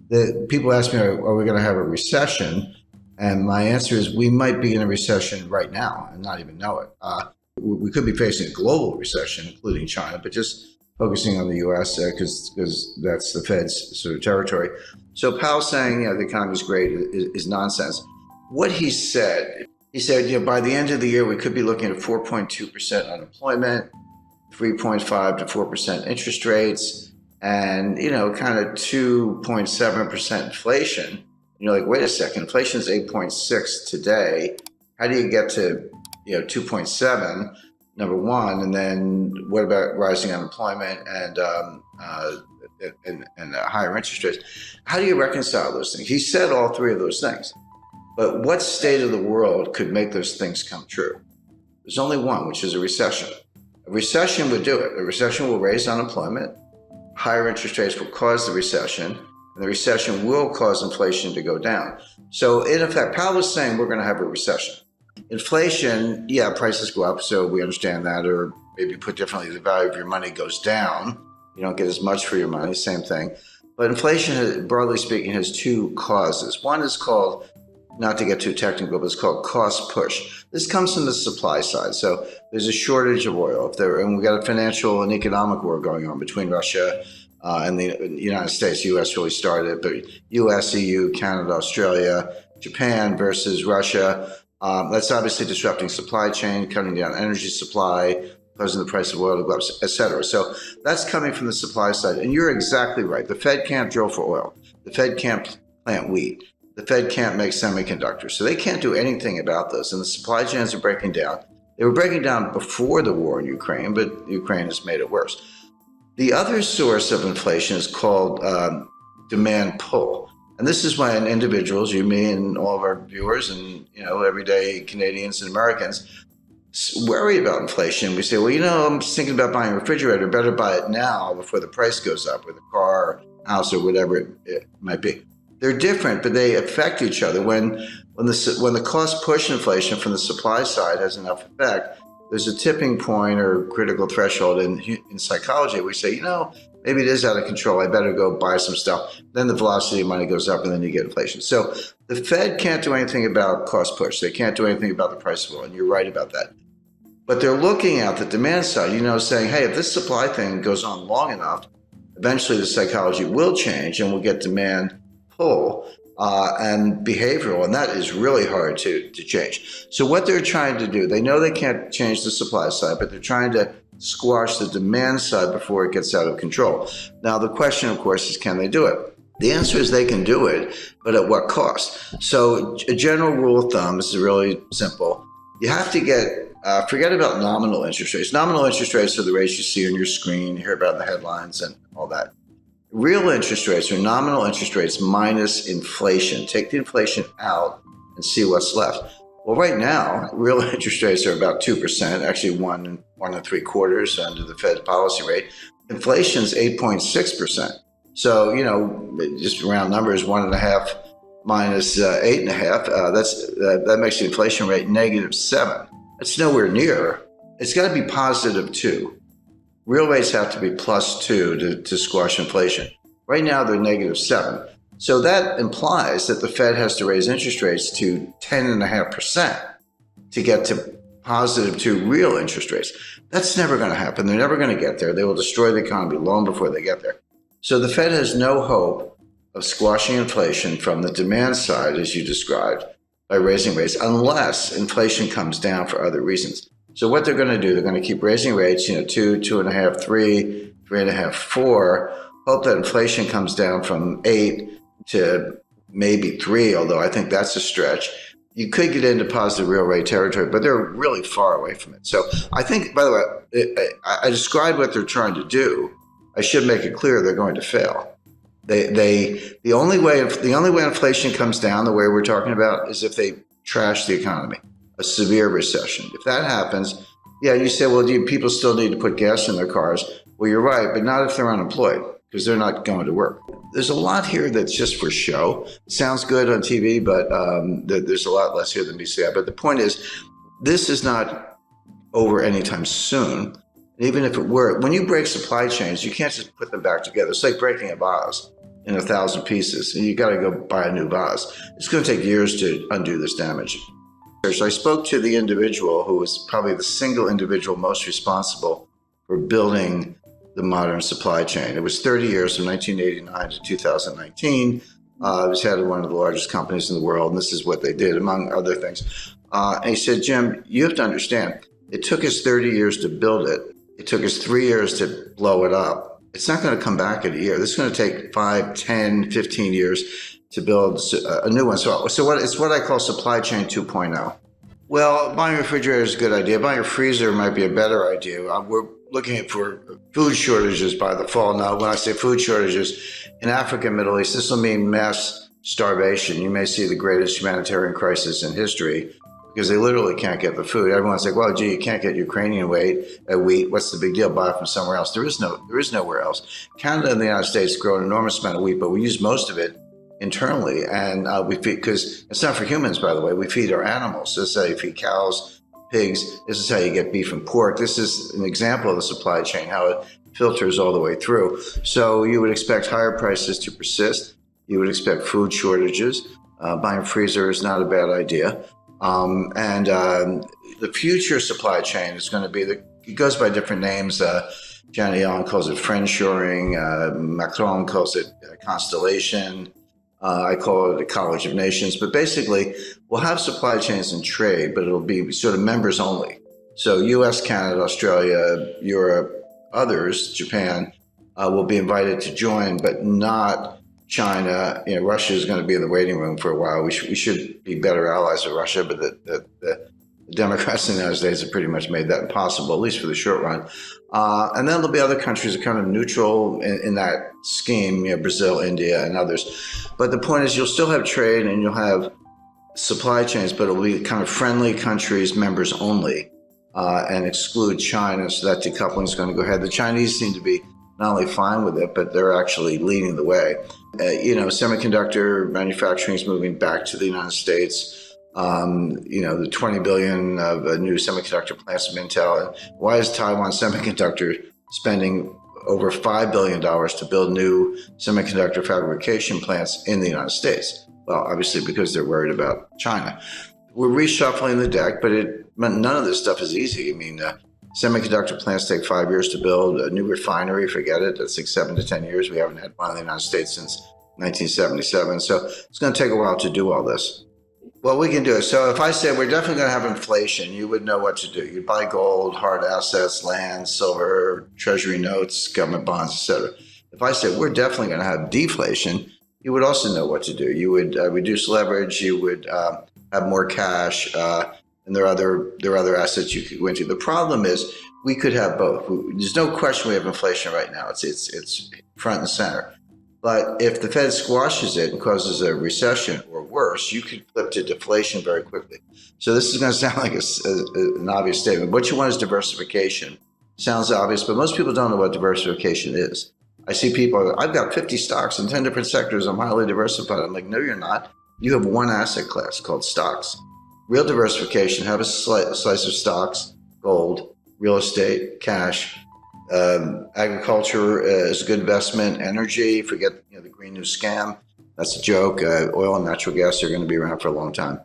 The people ask me, are we going to have a recession? And my answer is we might be in a recession right now and not even know it. We could be facing a global recession, including China, but just focusing on the U.S. Because that's the Fed's sort of territory. So Powell saying, the economy is great is nonsense. What he said, by the end of the year, we could be looking at 4.2% unemployment, 3.5 to 4% interest rates, and, kind of 2.7% inflation. You're like, wait a second, inflation is 8.6 today. How do you get to, 2.7, number one? And then what about rising unemployment and higher interest rates? How do you reconcile those things? He said all three of those things. But what state of the world could make those things come true? There's only one, which is a recession. A recession would do it. A recession will raise unemployment. Higher interest rates will cause the recession. And the recession will cause inflation to go down. So in effect, Powell was saying we're going to have a recession. Inflation, prices go up, so we understand that, or maybe put differently, the value of your money goes down. You don't get as much for your money, same thing. But inflation, broadly speaking, has two causes. One is called, not to get too technical, but it's called cost push. This comes from the supply side. So there's a shortage of oil, and we've got a financial and economic war going on between Russia and the United States. The U.S. really started, but U.S., EU, Canada, Australia, Japan versus Russia. That's obviously disrupting supply chain, cutting down energy supply, causing the price of oil to go up, et cetera. So that's coming from the supply side. And you're exactly right. The Fed can't drill for oil. The Fed can't plant wheat. The Fed can't make semiconductors. So they can't do anything about this. And the supply chains are breaking down. They were breaking down before the war in Ukraine, but Ukraine has made it worse. The other source of inflation is called demand pull. And this is when individuals, you, me, and all of our viewers and, everyday Canadians and Americans worry about inflation. We say, well, I'm just thinking about buying a refrigerator. Better buy it now before the price goes up, or the car, house, or whatever it might be. They're different, but they affect each other. When the cost push inflation from the supply side has enough effect, there's a tipping point or critical threshold in psychology. We say, maybe it is out of control. I better go buy some stuff. Then the velocity of money goes up, and then you get inflation. So the Fed can't do anything about cost push. They can't do anything about the price of oil, and you're right about that. But they're looking at the demand side, saying, hey, if this supply thing goes on long enough, eventually the psychology will change, and we'll get demand pull and behavioral, and that is really hard to change. So what they're trying to do, they know they can't change the supply side, but they're trying to squash the demand side before it gets out of control. Now, the question, of course, is can they do it? The answer is they can do it, but at what cost? So a general rule of thumb, this is really simple. You have to forget about nominal interest rates. Nominal interest rates are the rates you see on your screen, you hear about in the headlines and all that. Real interest rates are nominal interest rates minus inflation. Take the inflation out and see what's left. Well, right now, real interest rates are about 2%, actually 1.75% under the Fed's policy rate. Inflation's 8.6%. So, just round numbers, 1.5 minus 8.5, that makes the inflation rate -7. That's nowhere near. It's got to be +2. Real rates have to be +2 to squash inflation. Right now, they're -7. So that implies that the Fed has to raise interest rates to 10.5% to get to +2 real interest rates. That's never going to happen. They're never going to get there. They will destroy the economy long before they get there. So the Fed has no hope of squashing inflation from the demand side, as you described, by raising rates, unless inflation comes down for other reasons. So what they're going to do, they're going to keep raising rates, 2, 2.5, 3, 3.5, 4, hope that inflation comes down from 8 to maybe 3, although I think that's a stretch. You could get into positive real rate territory, but they're really far away from it. So I think, by the way, I described what they're trying to do. I should make it clear they're going to fail. The only way inflation comes down, the way we're talking about, is if they trash the economy, a severe recession. If that happens, you say, well, do people still need to put gas in their cars? Well, you're right, but not if they're unemployed, because they're not going to work. There's a lot here that's just for show. It sounds good on TV, but there's a lot less here than meets the eye. But the point is, this is not over anytime soon. And even if it were, when you break supply chains, you can't just put them back together. It's like breaking a vase. in 1,000 pieces. And you got to go buy a new vase. It's going to take years to undo this damage. So I spoke to the individual who was probably the single individual most responsible for building the modern supply chain. It was 30 years from 1989 to 2019. It was head of one of the largest companies in the world, and this is what they did, among other things. And he said, Jim, you have to understand, it took us 30 years to build it. It took us 3 years to blow it up. It's not going to come back in a year. This is going to take 5, 10, 15 years to build a new one. So it's what I call supply chain 2.0. Well, buying a refrigerator is a good idea. Buying a freezer might be a better idea. We're looking for food shortages by the fall. Now, when I say food shortages, in Africa and Middle East, this will mean mass starvation. You may see the greatest humanitarian crisis in history because they literally can't get the food. Everyone's like, well, gee, you can't get Ukrainian wheat. What's the big deal? Buy it from somewhere else. There is nowhere else. Canada and the United States grow an enormous amount of wheat, but we use most of it internally, and we feed, because it's not for humans, by the way, we feed our animals. This is how you feed cows, pigs. This is how you get beef and pork. This is an example of the supply chain, how it filters all the way through. So you would expect higher prices to persist. You would expect food shortages. Buying a freezer is not a bad idea. The future supply chain is going to be, it goes by different names. Janet Yellen calls it friendshoring. Macron calls it constellation. I call it a college of nations, but basically we'll have supply chains and trade, but it'll be sort of members only. So US, Canada, Australia, Europe, others, Japan, will be invited to join, but not China. Russia is going to be in the waiting room for a while. We should be better allies of Russia, but the Democrats in the United States have pretty much made that impossible, at least for the short run. And then there'll be other countries that are kind of neutral in that scheme, Brazil, India, and others. But the point is, you'll still have trade and you'll have supply chains, but it'll be kind of friendly countries, members only, and exclude China. So that decoupling is going to go ahead. The Chinese seem to be not only fine with it, but they're actually leading the way. Semiconductor manufacturing is moving back to the United States. The 20 billion of new semiconductor plants from Intel. And why is Taiwan Semiconductor spending over $5 billion to build new semiconductor fabrication plants in the United States? Well, obviously because they're worried about China. We're reshuffling the deck, but none of this stuff is easy. Semiconductor plants take 5 years to build. A new refinery, forget it. That's like 7 to 10 years. We haven't had one in the United States since 1977. So it's going to take a while to do all this. Well, we can do it. So if I said we're definitely going to have inflation, you would know what to do. You'd buy gold, hard assets, land, silver, treasury notes, government bonds, etc. If I said we're definitely going to have deflation, you would also know what to do. You would reduce leverage. You would have more cash, and there are other assets you could go into. The problem is we could have both. There's no question we have inflation right now. It's front and center. But if the Fed squashes it and causes a recession or worse, you could flip to deflation very quickly. So this is going to sound like an obvious statement. What you want is diversification. Sounds obvious, but most people don't know what diversification is. I see people, I've got 50 stocks in 10 different sectors. I'm highly diversified. I'm like, no, you're not. You have one asset class called stocks. Real diversification, have a slice of stocks, gold, real estate, cash. Agriculture is a good investment. Energy, forget the Green New Scam. That's a joke. Oil and natural gas are going to be around for a long time.